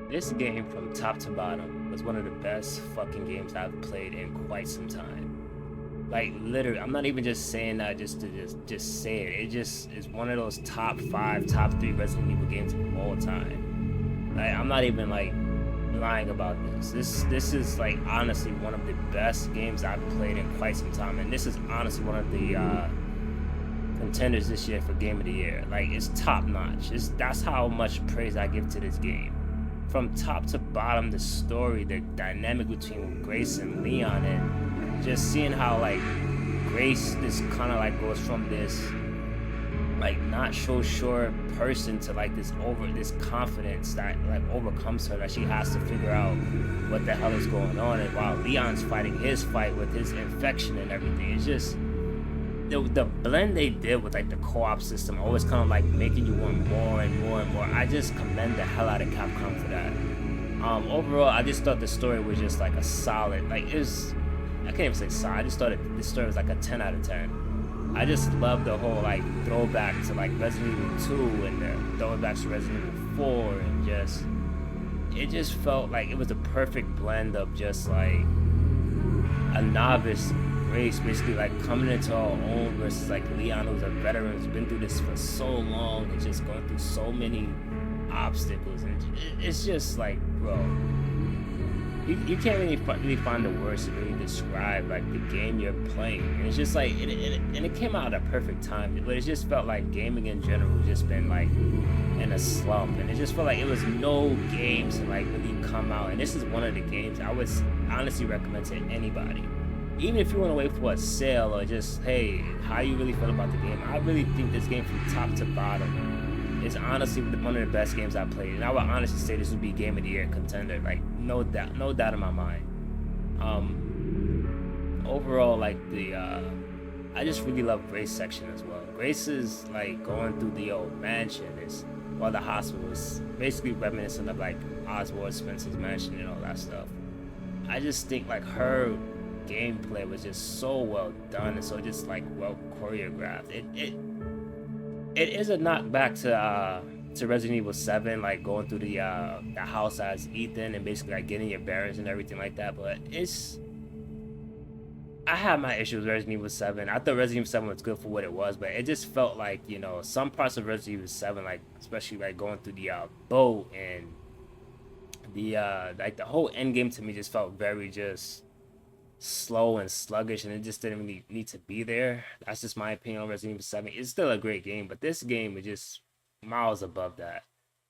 This game from top to bottom was one of the best fucking games I've played in quite some time. Like literally, I'm not even just saying that just to just say it. It just is one of those top five, top three Resident Evil games of all time. Like I'm not even like lying about this. This is like honestly one of the best games I've played in quite some time, and this is honestly one of the contenders this year for Game of the Year. Like it's top notch. That's how much praise I give to this game. From top to bottom, the story, the dynamic between Grace and Leon, and just seeing how like Grace this kind of like goes from this like not so sure person to like this confidence that like overcomes her, that she has to figure out what the hell is going on, and while Leon's fighting his fight with his infection and everything. It's just the blend they did with like the co-op system, always kind of like making you want more and more and more. I just commend the hell out of Capcom for that. Overall, I just thought the story was just like a solid, like it was, I can't even say solid, I just thought this story was like a 10 out of 10. I just love the whole like throwback to like Resident Evil 2 and the throwbacks to Resident Evil 4, and just it just felt like it was a perfect blend of just like a novice Grace basically like coming into her own versus like Leon, who's a veteran, who's been through this for so long and just going through so many obstacles, and it's just like, bro, you can't really find the words to really describe like the game you're playing. And it's just like it came out at a perfect time, but it just felt like gaming in general just been like in a slump, and it just felt like it was no games to like really come out, and this is one of the games I would honestly recommend to anybody. Even if you want to wait for a sale, or just, hey, how you really feel about the game, I really think this game from top to bottom is honestly one of the best games I've played. And I would honestly say this would be Game of the Year contender, like no doubt in my mind. Overall, like I just really love Grace section as well. Grace is like going through the old mansion, while the hospital is basically reminiscent of like Oswald Spencer's mansion and all that stuff. I just think like her gameplay was just so well done and so just like well choreographed. It is a knockback to Resident Evil 7, like going through the house as Ethan and basically like getting your bearings and everything like that. But I had my issues with Resident Evil 7. I thought Resident Evil 7 was good for what it was, but it just felt like, you know, some parts of Resident Evil 7, like especially like going through the boat and the like the whole end game to me just felt very just slow and sluggish, and it just didn't really need to be there. That's just my opinion on Resident Evil 7. It's still a great game, but this game is just miles above that.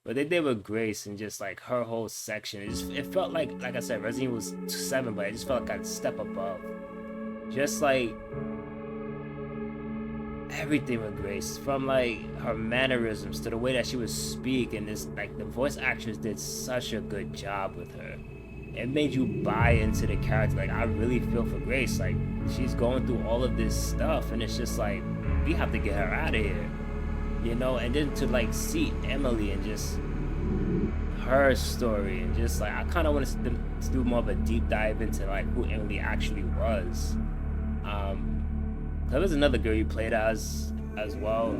But they did with Grace and just like her whole section, it felt like I said, Resident Evil 7, but it just felt like a step above. Just like everything with Grace, from like her mannerisms to the way that she would speak, and this like the voice actors did such a good job with her. It made you buy into the character. Like I really feel for Grace. Like she's going through all of this stuff, and it's just like we have to get her out of here, you know. And then to like see Emily and just her story, and just like I kind of want to do more of a deep dive into like who Emily actually was. There was another girl you played as well.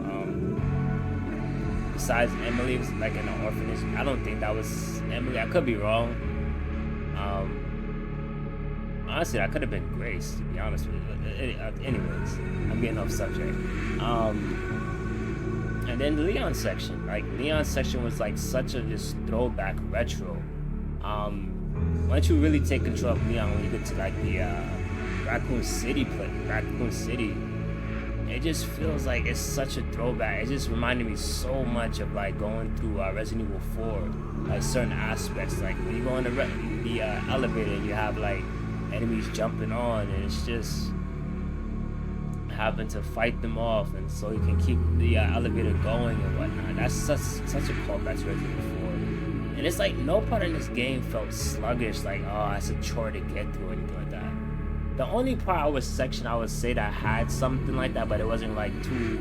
Besides Emily, it was like in an orphanage. I don't think that was Emily. I could be wrong. Honestly, that could have been Grace, to be honest with you. Anyways, I'm getting off subject. And then the Leon section. Like, Leon section was like such a just throwback retro. Once you really take control of Leon, when you get to like the Raccoon City, it just feels like it's such a throwback. It just reminded me so much of like going through Resident Evil 4, like certain aspects. Like when you go on the elevator, and you have like enemies jumping on, and it's just having to fight them off, and so you can keep the elevator going and whatnot. That's such a callback to Resident Evil 4. And it's like no part in this game felt sluggish, like oh it's a chore to get through or anything like that. The only part I would say that had something like that, but it wasn't like too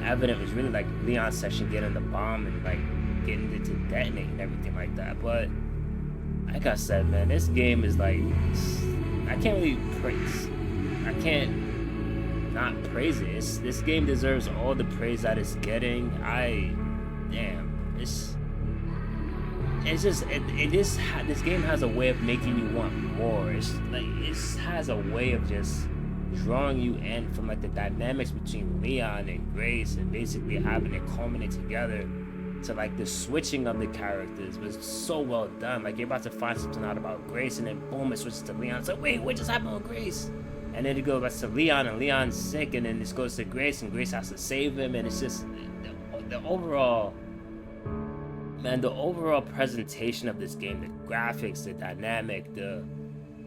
evident, was really like Leon's section getting the bomb and like getting it to detonate and everything like that. But like I said, man, this game is like, I can't not praise it. This game deserves all the praise that it's getting. it's just this game has a way of making you want more. It's like it has a way of just drawing you in from like the dynamics between Leon and Grace, and basically having it culminate together to like the switching of the characters was so well done. Like you're about to find something out about Grace, and then boom, it switches to Leon. It's like, wait, what just happened with Grace? And then it goes back to Leon, and Leon's sick, and then this goes to Grace, and Grace has to save him, and it's just the overall, man, the overall presentation of this game, the graphics, the dynamic,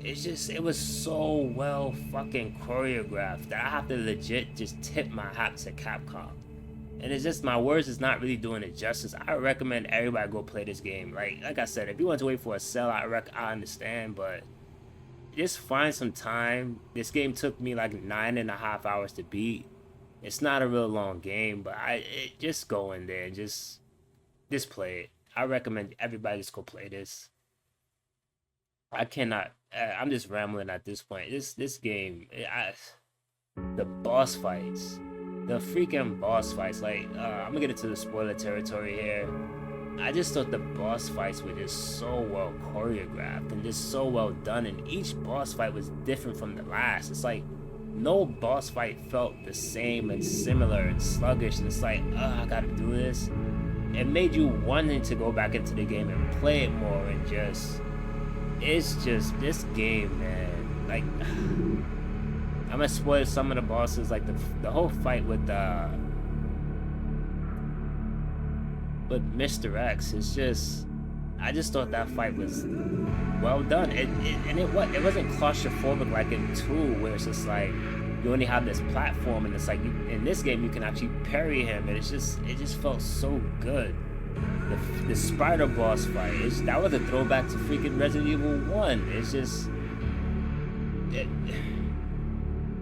it was so well fucking choreographed that I have to legit just tip my hat to Capcom. And it's just, my words is not really doing it justice. I recommend everybody go play this game. Like I said, if you want to wait for a sale, I understand, but just find some time. This game took me like 9.5 hours to beat. It's not a real long game, but just go in there and just play it. I recommend everybody just go play this. I cannot. I'm just rambling at this point. This game, the boss fights, the freaking boss fights. Like I'm gonna get into the spoiler territory here. I just thought the boss fights were just so well choreographed and just so well done, and each boss fight was different from the last. It's like no boss fight felt the same and similar and sluggish, and it's like, I gotta do this. It made you wanting to go back into the game and play it more, and it's just this game, man. Like I'm gonna spoil some of the bosses, like the whole fight with Mr. X. It's just, I just thought that fight was well done. It wasn't claustrophobic like in 2, where it's just like you only have this platform, and it's like in this game you can actually parry him, and it just felt so good. The spider boss fight, that was a throwback to freaking Resident Evil 1. It's just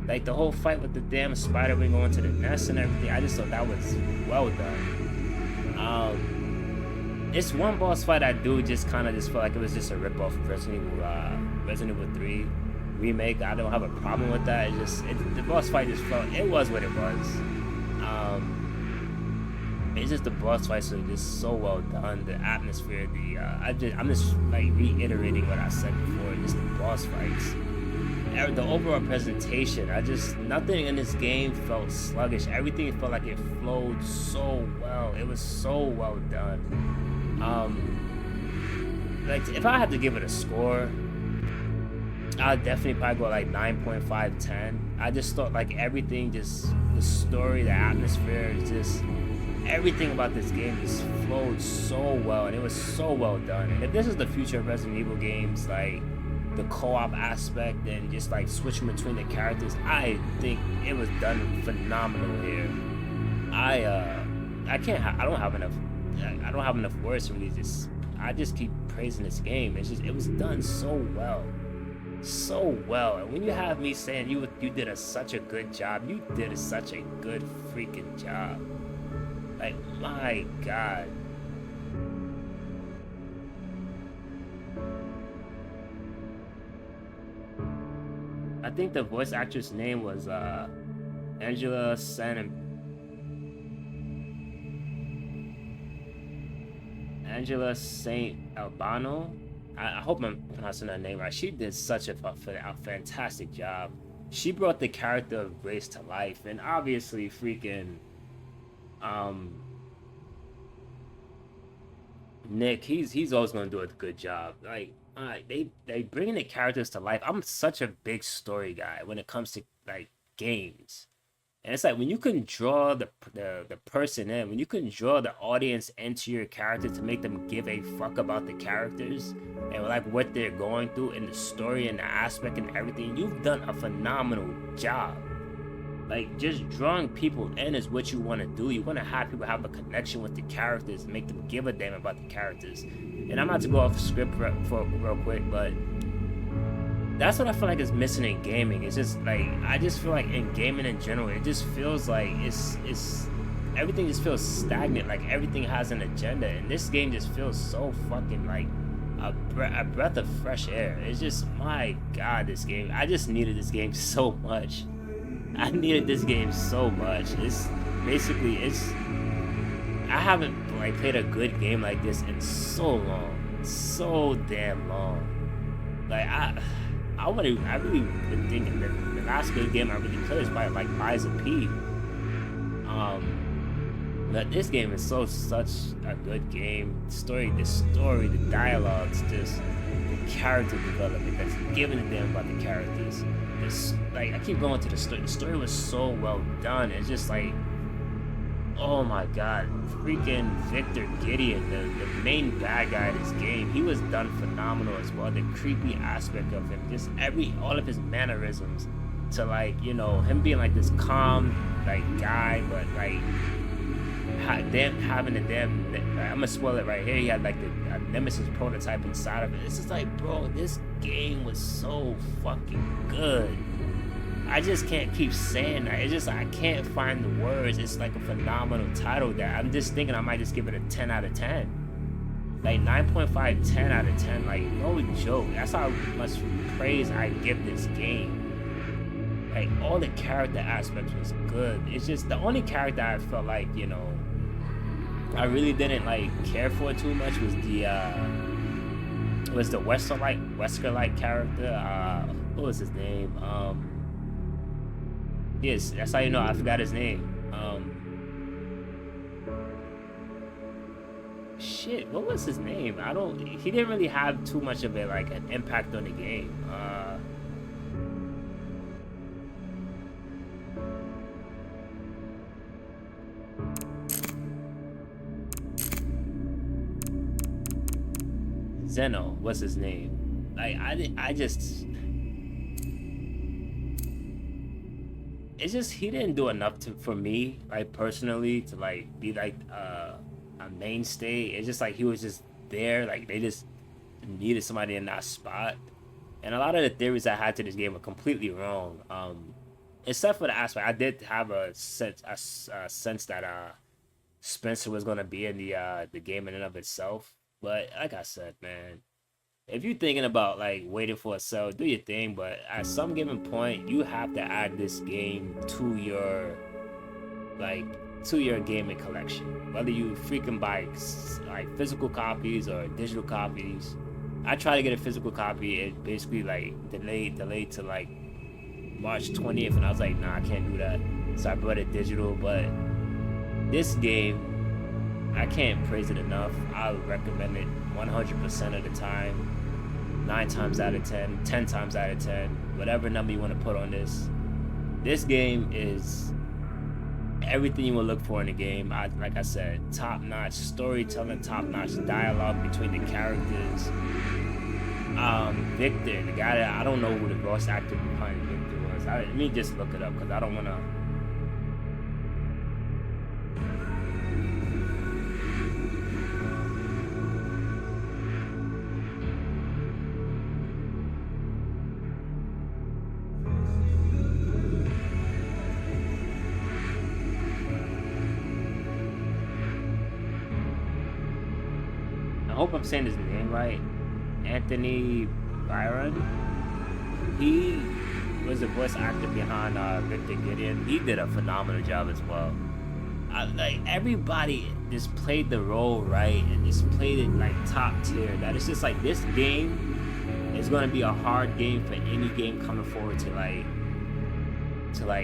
like the whole fight with the damn spider wing going to the nest and everything. I just thought that was well done. It's one boss fight I do just kind of just feel like it was just a ripoff of Resident Evil 3 remake. I don't have a problem with that. The boss fight just felt, it was what it was. It's just the boss fights are just so well done. The atmosphere, I'm just like reiterating what I said before. Just the boss fights, the overall presentation. Nothing in this game felt sluggish. Everything felt like it flowed so well. It was so well done. Like if I had to give it a score, I'd definitely probably go like 9.5, 10. I just thought like everything, just the story, the atmosphere, everything about this game just flowed so well, and it was so well done. And if this is the future of Resident Evil games, like the co-op aspect and just like switching between the characters, I think it was done phenomenal here. I don't have enough words to really I just keep praising this game. It was done so well. And when you have me saying you did such a good job, you did such a good freaking job. Like, my God. I think the voice actress name was Angela SANT'ALBANO. I hope I'm pronouncing her name right. She did such a fantastic job. She brought the character of Grace to life, and obviously freaking Nick, he's always gonna do a good job. Like they bringing the characters to life. I'm such a big story guy when it comes to like games. And it's like when you can draw the person in, when you can draw the audience into your character to make them give a fuck about the characters and like what they're going through in the story and the aspect and everything, you've done a phenomenal job. Like just drawing people in is what you want to do. You want to have people have a connection with the characters and make them give a damn about the characters. And I'm about to go off script for real quick, but that's what I feel like is missing in gaming. It's just like, I just feel like in gaming in general, it just feels like it's everything just feels stagnant. Like everything has an agenda, and this game just feels so fucking like a breath of fresh air. It's just, my God, this game. I just needed this game so much. I needed this game so much. I haven't like played a good game like this in so long. so damn long. Like I really been thinking that the last good game I really played is probably like Lies of P. But this game is such a good game. The story, the dialogues, just the character development that's given a damn about the characters. This, like, I keep going to the story. The story was so well done. It's just like, oh my god, freaking Victor Gideon, the main bad guy in this game, he was done phenomenal as well. The creepy aspect of him, just all of his mannerisms, to like, you know, him being like this calm like guy, but like having a damn, I'm gonna spoil it right here. He had like the Nemesis prototype inside of it. It's just like, bro, this game was so fucking good. I just can't keep saying that. It's just, I can't find the words. It's like a phenomenal title that I'm just thinking I might just give it a 10 out of 10. Like 9.5, 10 out of 10. Like, no joke. That's how much praise I give this game. Like, all the character aspects was good. It's just the only character I felt like, you know, I really didn't like care for too much was the Wesker-like character. What was his name? Yes, that's how you know I forgot his name. Shit, what was his name? He didn't really have too much of it, like, an impact on the game. Zeno, what's his name? Like, it's just, he didn't do enough for me, like, personally, to like be like a mainstay. It's just like he was just there, like they just needed somebody in that spot. And a lot of the theories I had to this game were completely wrong. Except for the aspect, I did have a sense that Spencer was gonna be in the game in and of itself. But like I said, man, if you're thinking about like waiting for a sale, do your thing. But at some given point, you have to add this game to your gaming collection. Whether you freaking buy like physical copies or digital copies. I tried to get a physical copy. It basically like delayed to like March 20th, and I was like, nah, I can't do that. So I bought it digital. But this game, I can't praise it enough. I would recommend it 100% of the time. 9 times out of 10, 10 times out of 10, whatever number you want to put on this. This game is everything you will look for in a game. Like I said, top-notch storytelling, top-notch dialogue between the characters. Victor, the guy that I don't know who the voice actor behind Victor was. Let me just look it up because I don't want to. I hope I'm saying his name right. Anthony Byron. He was the voice actor behind Victor Gideon. He did a phenomenal job as well. Like, everybody just played the role right and just played it like top tier. That it's just like, this game is gonna be a hard game for any game coming forward to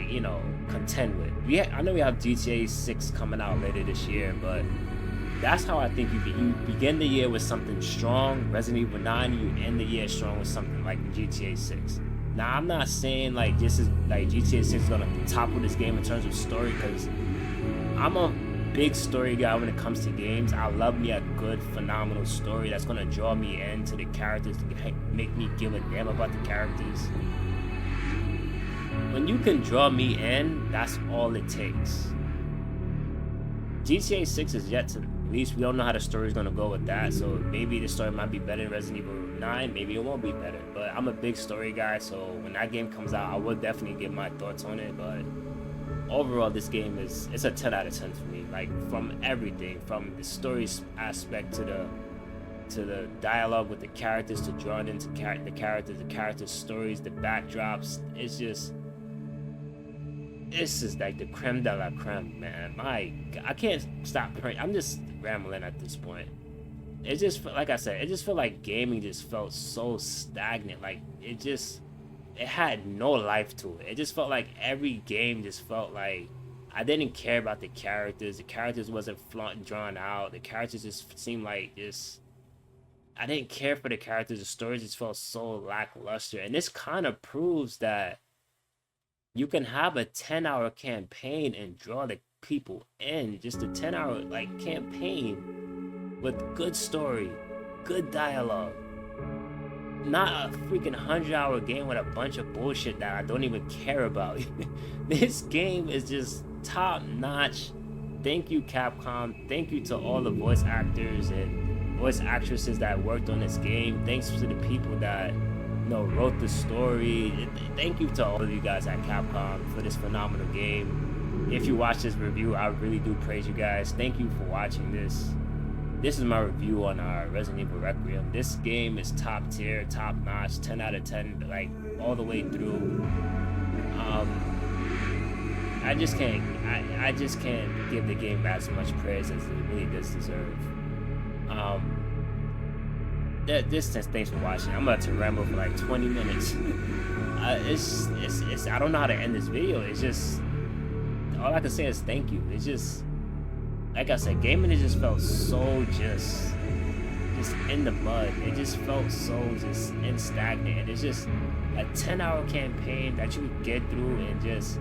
you know, contend with. I know we have GTA 6 coming out later this year, but that's how I think you begin the year with something strong, Resident Evil 9, you end the year strong with something like GTA 6. Now, I'm not saying like this is like GTA 6 is gonna topple this game in terms of story, because I'm a big story guy when it comes to games. I love me a good, phenomenal story that's gonna draw me into the characters, to make me give a damn about the characters. When you can draw me in, that's all it takes. GTA 6 is yet to release. We don't know how the story is going to go with that, so maybe the story might be better than Resident Evil 9, maybe it won't be better. But I'm a big story guy, so when that game comes out, I will definitely give my thoughts on it. But overall, this game it's a 10 out of 10 for me. Like, from everything, from the story aspect to the dialogue with the characters, to drawing into the characters' stories, the backdrops. This is like the creme de la creme, man. I can't stop praying. I'm just rambling at this point. it just like I said, it just felt like gaming just felt so stagnant. Like it had no life to it. It just felt like every game just felt like I didn't care about the characters. The characters wasn't drawn out. The characters just seemed like just I didn't care for the characters. The story just felt so lackluster. And this kind of proves that you can have a 10-hour campaign and draw the people in. Just a 10-hour like campaign with good story, good dialogue. Not a freaking 100-hour game with a bunch of bullshit that I don't even care about. This game is just top notch. Thank you, Capcom. Thank you to all the voice actors and voice actresses that worked on this game. Thanks to the people that wrote the story. Thank you to all of you guys at Capcom for this phenomenal game. If you watch this review, I really do praise you guys. Thank you for watching this. This is my review on Resident Evil Requiem. This game is top tier, top notch, 10 out of 10, like all the way through. I just can't give the game as much praise as it really does deserve. Thanks for watching. I'm about to ramble for like 20 minutes. I don't know how to end this video. It's just all I can say is thank you. It's just like I said, gaming it just felt so just in the mud. It just felt so just stagnant. And it's just a 10-hour campaign that you could get through and just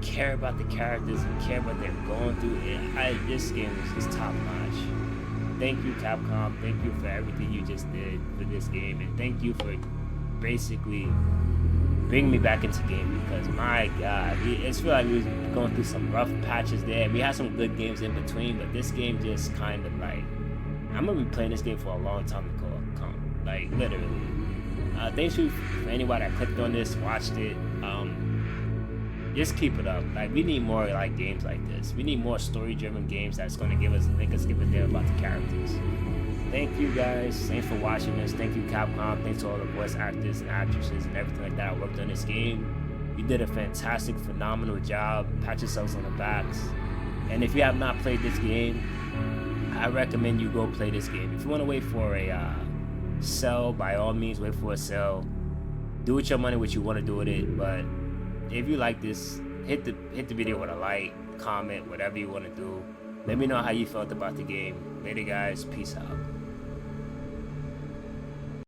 care about the characters and care what they're going through. This game is just top notch. Thank you, Capcom. Thank you for everything you just did for this game, and thank you for basically bring me back into gaming, because my god, it's feel like we was going through some rough patches there. We had some good games in between, but this game just kind of like, I'm gonna be playing this game for a long time to come, like literally. Thanks for anybody that clicked on this, watched it. Just keep it up. Like, we need more like games like this. We need more story-driven games that's gonna make us give a damn about the characters. Thank you guys. Thanks for watching this. Thank you, Capcom. Thanks to all the voice actors and actresses and everything like that worked on this game. You did a fantastic, phenomenal job. Pat yourselves on the backs. And if you have not played this game, I recommend you go play this game. If you want to wait for a sale, by all means, wait for a sale. Do with your money what you want to do with it. But if you like this, hit the video with a like, comment, whatever you want to do. Let me know how you felt about the game. Later, guys. Peace out.